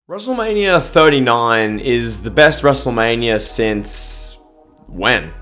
WrestleMania 39 is the best WrestleMania since when?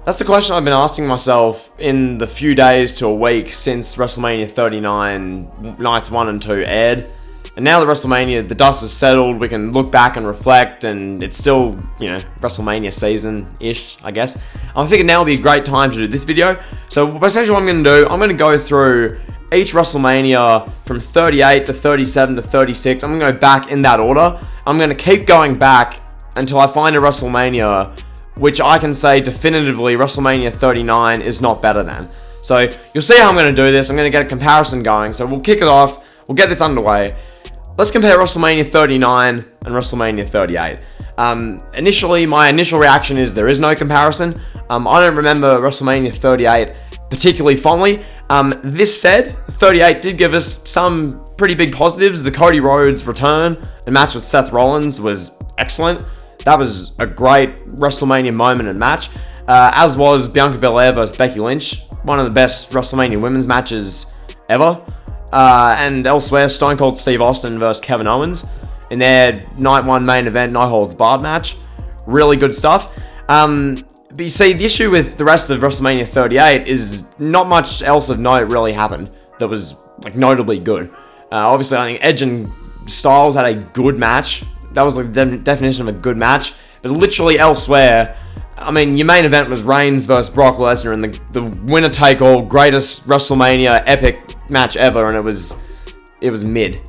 That's the question I've been asking myself in the few days to a week since WrestleMania 39 nights 1 and 2 aired. And now that WrestleMania, the dust has settled, we can look back and reflect, and it's still, WrestleMania season-ish, I guess. I'm thinking now would be a great time to do this video. So essentially what I'm going to do, I'm going to go through each WrestleMania from 38 to 37 to 36. I'm going to go back in that order. I'm going to keep going back until I find a WrestleMania which I can say definitively WrestleMania 39 is not better than. So you'll see how I'm going to do this. I'm going to get a comparison going. So we'll kick it off. We'll get this underway. Let's compare WrestleMania 39 and WrestleMania 38. Initially, my initial reaction is there is no comparison. I don't remember WrestleMania 38 particularly fondly. This said, 38 did give us some pretty big positives. The Cody Rhodes return and match with Seth Rollins was excellent. That was a great WrestleMania moment and match. As was Bianca Belair versus Becky Lynch. One of the best WrestleMania women's matches ever. And elsewhere, Stone Cold Steve Austin versus Kevin Owens in their Night 1 main event, No Holds Barred match. Really good stuff. But you see, the issue with the rest of WrestleMania 38 is not much else of note really happened that was notably good. Obviously, I think Edge and Styles had a good match. That was the definition of a good match. But literally elsewhere, I mean, your main event was Reigns versus Brock Lesnar in the winner-take-all greatest WrestleMania epic match ever, and it was mid,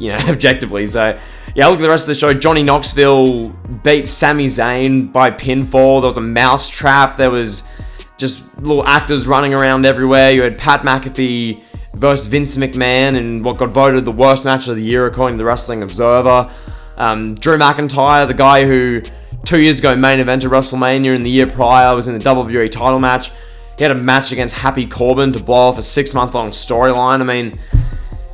objectively. So, yeah, look at the rest of the show. Johnny Knoxville beat Sami Zayn by pinfall. There was a mouse trap. There was just little actors running around everywhere. You had Pat McAfee versus Vince McMahon in what got voted the worst match of the year according to the Wrestling Observer. Drew McIntyre, the guy who 2 years ago main evented WrestleMania and the year prior was in the WWE title match. He had a match against Happy Corbin to blow off a 6-month-long storyline. I mean,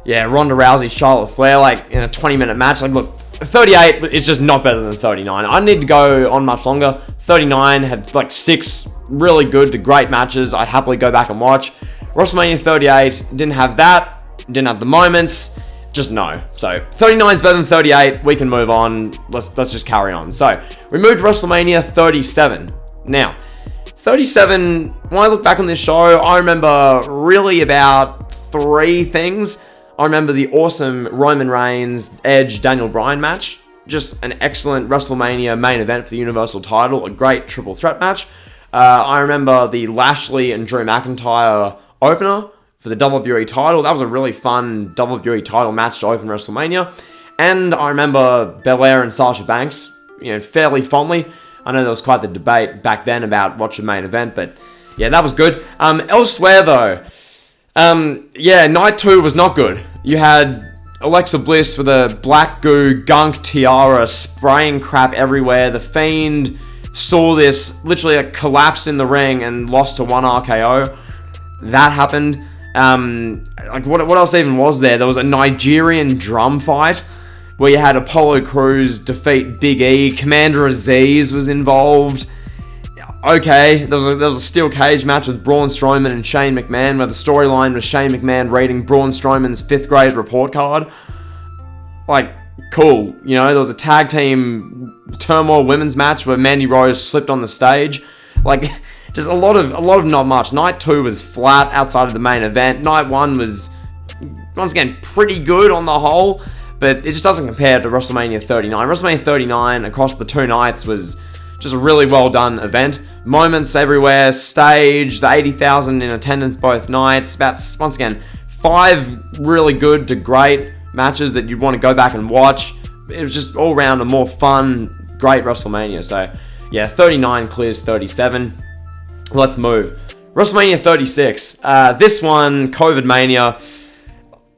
yeah, Ronda Rousey, Charlotte Flair, in a 20-minute match. Look, 38 is just not better than 39. I need to go on much longer. 39 had 6 really good to great matches I'd happily go back and watch. WrestleMania 38 didn't have that, didn't have the moments. Just no. So 39 is better than 38. We can move on. Let's just carry on. So we moved to WrestleMania 37. Now, 37, when I look back on this show, I remember really about 3 things. I remember the awesome Roman Reigns, Edge, Daniel Bryan match. Just an excellent WrestleMania main event for the Universal title. A great triple threat match. I remember the Lashley and Drew McIntyre opener for the WWE title. That was a really fun WWE title match to open WrestleMania. And I remember Belair and Sasha Banks, fairly fondly. I know there was quite the debate back then about what should main event, but yeah, that was good. Elsewhere though, night 2 was not good. You had Alexa Bliss with a black goo gunk tiara spraying crap everywhere. The Fiend saw this, literally collapsed in the ring and lost to 1 RKO. That happened. What else even was there? There was a Nigerian drum fight where you had Apollo Crews defeat Big E. Commander Aziz was involved. Okay, there was a steel cage match with Braun Strowman and Shane McMahon where the storyline was Shane McMahon reading Braun Strowman's 5th grade report card. Cool. There was a tag team turmoil women's match where Mandy Rose slipped on the stage. Just a lot of not much. Night 2 was flat outside of the main event. Night 1 was, once again, pretty good on the whole, but it just doesn't compare to WrestleMania 39. WrestleMania 39 across the 2 nights was just a really well done event. Moments everywhere, stage, the 80,000 in attendance both nights. About, once again, 5 really good to great matches that you'd want to go back and watch. It was just all around a more fun, great WrestleMania. So, yeah, 39 clears 37. Let's move. WrestleMania 36. This one, COVID Mania.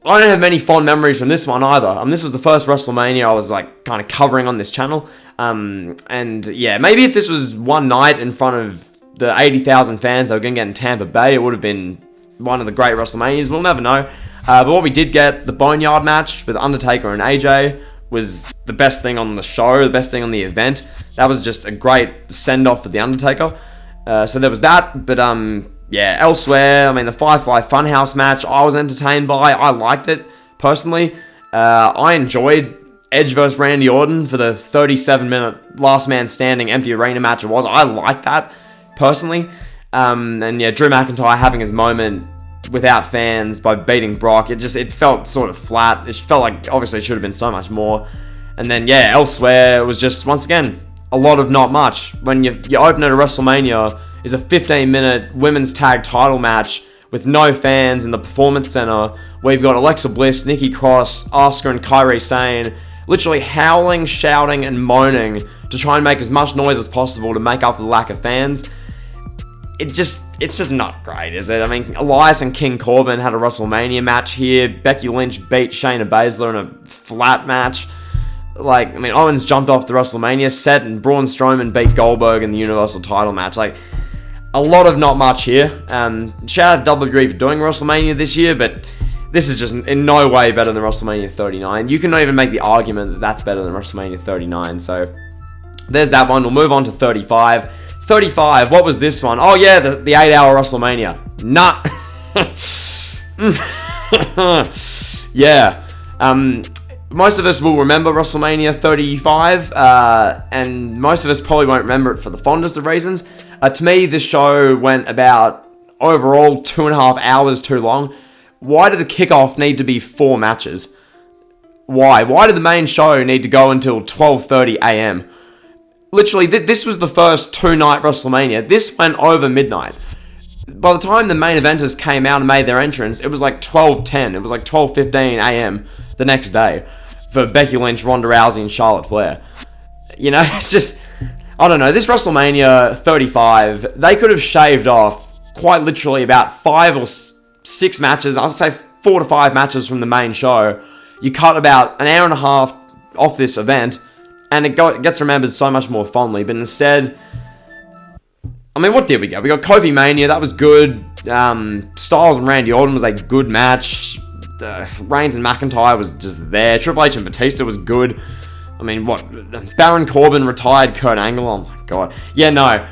I don't have many fond memories from this one either. This was the first WrestleMania I was kind of covering on this channel. And yeah, maybe if this was one night in front of the 80,000 fans that were going to get in Tampa Bay, it would have been one of the great WrestleManias. We'll never know. But what we did get, the Boneyard match with Undertaker and AJ, was the best thing on the show, the best thing on the event. That was just a great send-off for the Undertaker. So there was that, but elsewhere, the Firefly Funhouse match, I was entertained by. I liked it, personally. I enjoyed Edge versus Randy Orton for the 37-minute last man standing empty arena match it was. I like that, personally. And yeah, Drew McIntyre having his moment without fans by beating Brock, it felt sort of flat. It felt like, obviously, it should have been so much more. And then, yeah, elsewhere, it was just, once again, a lot of not much. When you open at a WrestleMania is a 15-minute women's tag title match with no fans in the Performance Center, where you've got Alexa Bliss, Nikki Cross, Asuka, and Kairi Sane literally howling, shouting, and moaning to try and make as much noise as possible to make up for the lack of fans. It's just not great, is it? I mean, Elias and King Corbin had a WrestleMania match here. Becky Lynch beat Shayna Baszler in a flat match. Like, I mean, Owens jumped off the WrestleMania set, and Braun Strowman beat Goldberg in the Universal title match. Like, a lot of not much here. Shout out to WWE for doing WrestleMania this year, but this is just in no way better than WrestleMania 39. You can not even make the argument that that's better than WrestleMania 39. So, there's that one. We'll move on to 35. 35, what was this one? Oh yeah, the 8-hour WrestleMania. Nah. Yeah. Most of us will remember WrestleMania 35, and most of us probably won't remember it for the fondest of reasons. To me, this show went about, overall, 2.5 hours too long. Why did the kickoff need to be 4 matches? Why? Why did the main show need to go until 12:30 a.m.? Literally, this was the first 2-night WrestleMania. This went over midnight. By the time the main eventers came out and made their entrance, it was like 12:10. It was like 12:15 a.m. the next day for Becky Lynch, Ronda Rousey, and Charlotte Flair. You know, it's just, I don't know. This WrestleMania 35, they could have shaved off quite literally about 5 or 6 matches. I'd say 4 to 5 matches from the main show. You cut about an hour and a half off this event, and it gets remembered so much more fondly. But instead, I mean, what did we get? We got Kofi Mania, that was good. Styles and Randy Orton was a good match. Reigns and McIntyre was just there. Triple H and Batista was good. I mean, what? Baron Corbin retired Kurt Angle. Oh my god. Yeah, no.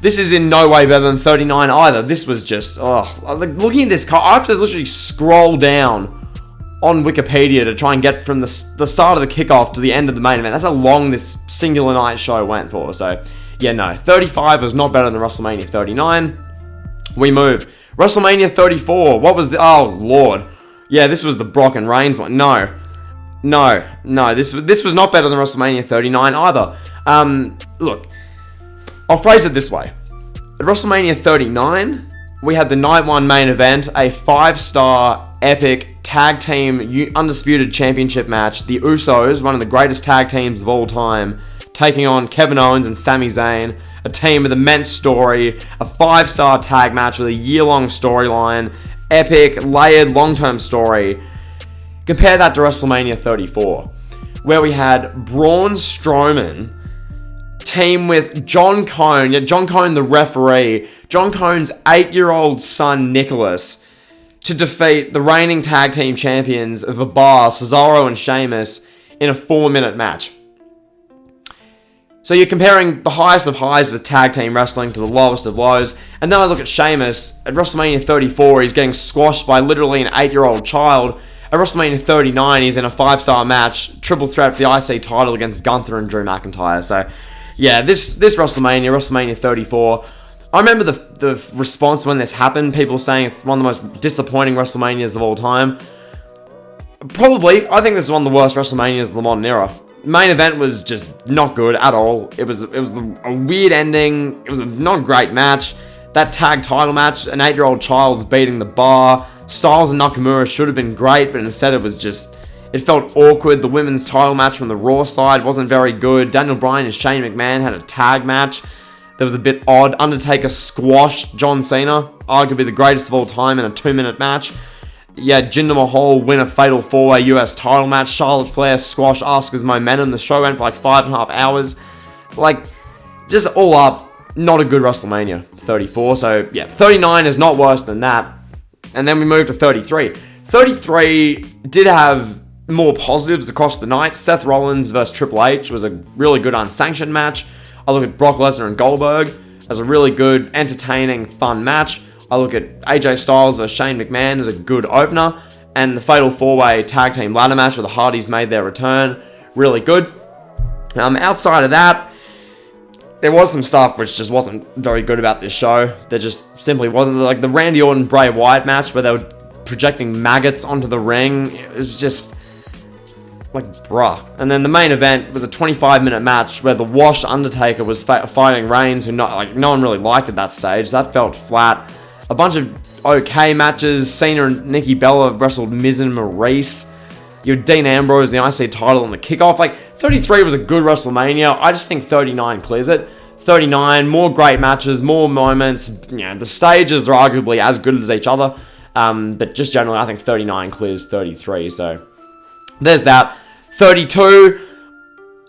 This is in no way better than 39 either. This was just, like, looking at this card, I have to literally scroll down on Wikipedia to try and get from the start of the kickoff to the end of the main event. That's how long this singular night show went for. So, yeah, no. 35 was not better than WrestleMania 39. We move. WrestleMania 34. What was the... Oh, Lord. Yeah, this was the Brock and Reigns one. No. This was not better than WrestleMania 39 either. Look. I'll phrase it this way. At WrestleMania 39, we had the Night 1 main event, a 5-star epic tag team undisputed championship match. The Usos, one of the greatest tag teams of all time, taking on Kevin Owens and Sami Zayn, a team with immense story, a 5-star tag match with a year-long storyline, epic, layered, long-term story. Compare that to WrestleMania 34, where we had Braun Strowman team with John Cone, the referee, John Cone's 8-year-old son Nicholas, to defeat the reigning tag team champions of The Bar, Cesaro and Sheamus, in a 4-minute match. So you're comparing the highest of highs with tag team wrestling to the lowest of lows, and then I look at Sheamus, at WrestleMania 34, he's getting squashed by literally an 8-year-old child. At WrestleMania 39, he's in a 5-star match, triple threat for the IC title against Gunther and Drew McIntyre. So, yeah, this WrestleMania 34, I remember the response when this happened, people saying it's one of the most disappointing WrestleManias of all time. Probably, I think this is one of the worst WrestleManias of the modern era. Main event was just not good at all. It was a weird ending. It was a not great match. That tag title match, an 8-year-old child's beating The Bar. Styles and Nakamura should have been great, but instead it felt awkward. The women's title match from the Raw side wasn't very good. Daniel Bryan and Shane McMahon had a tag match that was a bit odd. Undertaker squashed John Cena, arguably the greatest of all time, in a 2-minute match. Yeah, Jinder Mahal win a fatal 4-way US title match. Charlotte Flair squash Asuka's momentum. The show went for like 5.5 hours. Like, just all up, not a good WrestleMania 34. So, yeah, 39 is not worse than that. And then we move to 33. 33 did have more positives across the night. Seth Rollins versus Triple H was a really good unsanctioned match. I look at Brock Lesnar and Goldberg as a really good, entertaining, fun match. I look at AJ Styles versus Shane McMahon as a good opener. And the fatal 4-way tag team ladder match where the Hardys made their return. really good. Outside of that, there was some stuff which just wasn't very good about this show. There just simply wasn't. Like the Randy Orton Bray Wyatt match where they were projecting maggots onto the ring. It was just like, bruh. And then the main event was a 25-minute match where the washed Undertaker was fighting Reigns, who no one really liked at that stage. That felt flat. A bunch of okay matches. Cena and Nikki Bella wrestled Miz and Maurice. You had Dean Ambrose, the IC title, and the kickoff. Like, 33 was a good WrestleMania. I just think 39 clears it. 39, more great matches, more moments. The stages are arguably as good as each other. But just generally, I think 39 clears 33. So, there's that. 32,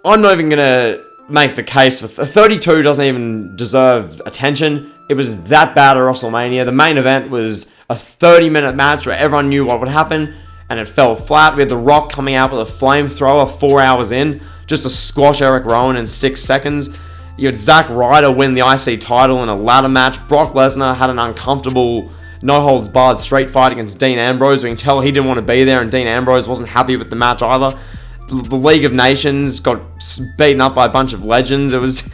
I'm not even going to make the case for 32 doesn't even deserve attention. It was that bad at WrestleMania. The main event was a 30-minute match where everyone knew what would happen, and it fell flat. We had The Rock coming out with a flamethrower 4 hours in, just to squash Eric Rowan in 6 seconds. You had Zack Ryder win the IC title in a ladder match. Brock Lesnar had an uncomfortable, no-holds-barred street fight against Dean Ambrose. We can tell he didn't want to be there, and Dean Ambrose wasn't happy with the match either. The League of Nations got beaten up by a bunch of legends. It was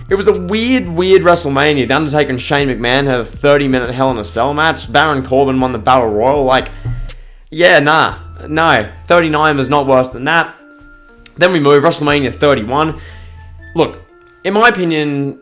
a weird WrestleMania. The Undertaker and Shane McMahon had a 30-minute Hell in a Cell match. Baron Corbin won the Battle Royal. Like, yeah, no. 39 was not worse than that. Then we move, WrestleMania 31. Look, in my opinion,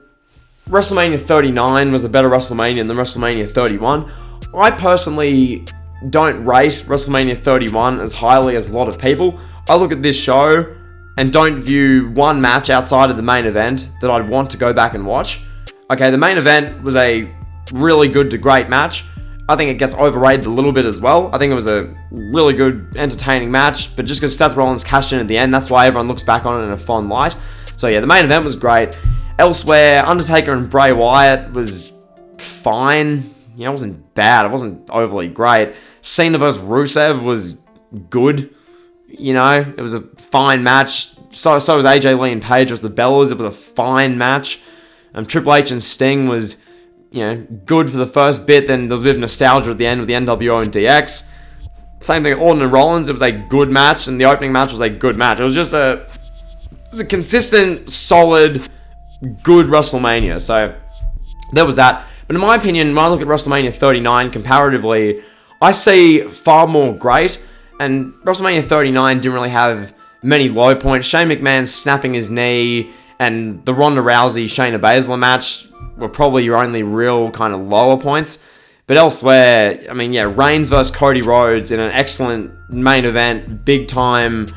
WrestleMania 39 was a better WrestleMania than WrestleMania 31. I personally don't rate WrestleMania 31 as highly as a lot of people. I look at this show and don't view one match outside of the main event that I'd want to go back and watch. Okay, the main event was a really good to great match. I think it gets overrated a little bit as well. I think it was a really good, entertaining match, but just because Seth Rollins cashed in at the end, that's why everyone looks back on it in a fond light. So yeah, the main event was great. Elsewhere, Undertaker and Bray Wyatt was fine. It wasn't bad. It wasn't overly great. Cena vs. Rusev was good. It was a fine match. So was AJ Lee and Paige vs. the Bellas. It was a fine match. Triple H and Sting was, good for the first bit. Then there was a bit of nostalgia at the end with the NWO and DX. Same thing, Orton and Rollins. It was a good match, and the opening match was a good match. It was just a consistent, solid, good WrestleMania. So there was that. But in my opinion, when I look at WrestleMania 39 comparatively, I see far more great. And WrestleMania 39 didn't really have many low points. Shane McMahon snapping his knee and the Ronda Rousey Shayna Baszler match were probably your only real kind of lower points. But elsewhere, Reigns versus Cody Rhodes in an excellent main event, big time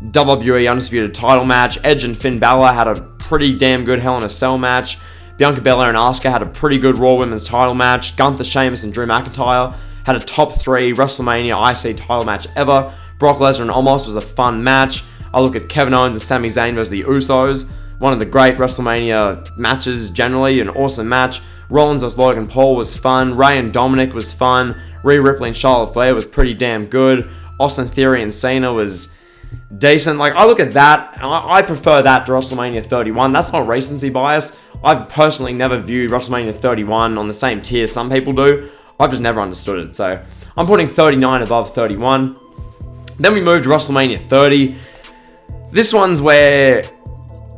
WWE Undisputed title match. Edge and Finn Balor had a pretty damn good Hell in a Cell match. Bianca Belair and Asuka had a pretty good Raw Women's title match. Gunther, Sheamus, and Drew McIntyre had a top 3 WrestleMania IC title match ever. Brock Lesnar and Omos was a fun match. I look at Kevin Owens and Sami Zayn versus the Usos. One of the great WrestleMania matches generally. An awesome match. Rollins vs. Logan Paul was fun. Rey and Dominic was fun. Rhea Ripley and Charlotte Flair was pretty damn good. Austin Theory and Cena was decent. I look at that, and I prefer that to WrestleMania 31. That's not recency bias. I've personally never viewed WrestleMania 31 on the same tier some people do. I've just never understood it. So I'm putting 39 above 31. Then we move to WrestleMania 30. This one's where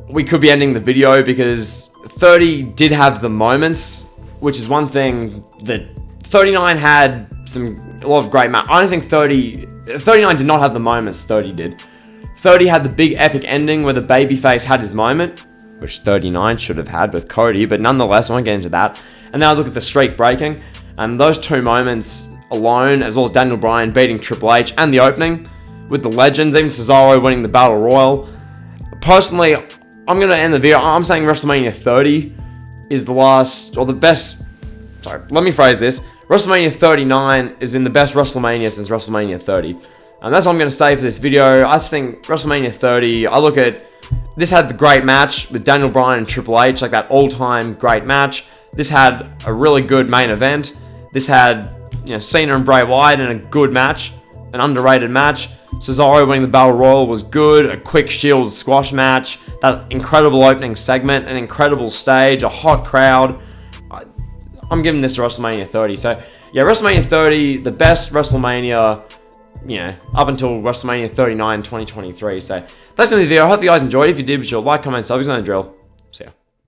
we could be ending the video because 30 did have the moments, which is one thing that 39 had a lot of great matches. I don't think 39 did not have the moments 30 did. 30 had the big epic ending where the babyface had his moment, which 39 should have had with Cody, but nonetheless, I won't get into that. And now I look at the streak breaking, and those 2 moments alone, as well as Daniel Bryan beating Triple H and the opening with the legends, even Cesaro winning the Battle Royal. Personally, I'm going to end the video. I'm saying WrestleMania 30 is the last, or the best, sorry, let me phrase this. WrestleMania 39 has been the best WrestleMania since WrestleMania 30. And that's what I'm going to say for this video. I just think WrestleMania 30, I look at, this had the great match with Daniel Bryan and Triple H, like that all-time great match. This had a really good main event. This had, Cena and Bray Wyatt in a good match, an underrated match. Cesaro winning the Battle Royal was good. A quick Shield squash match. That incredible opening segment, an incredible stage, a hot crowd. I'm giving this to WrestleMania 30. So, yeah, WrestleMania 30, the best WrestleMania you know, up until WrestleMania 39 2023. So that's going to be the video. I hope you guys enjoyed. If you did, be sure to like, comment, subscribe, and drill. See ya.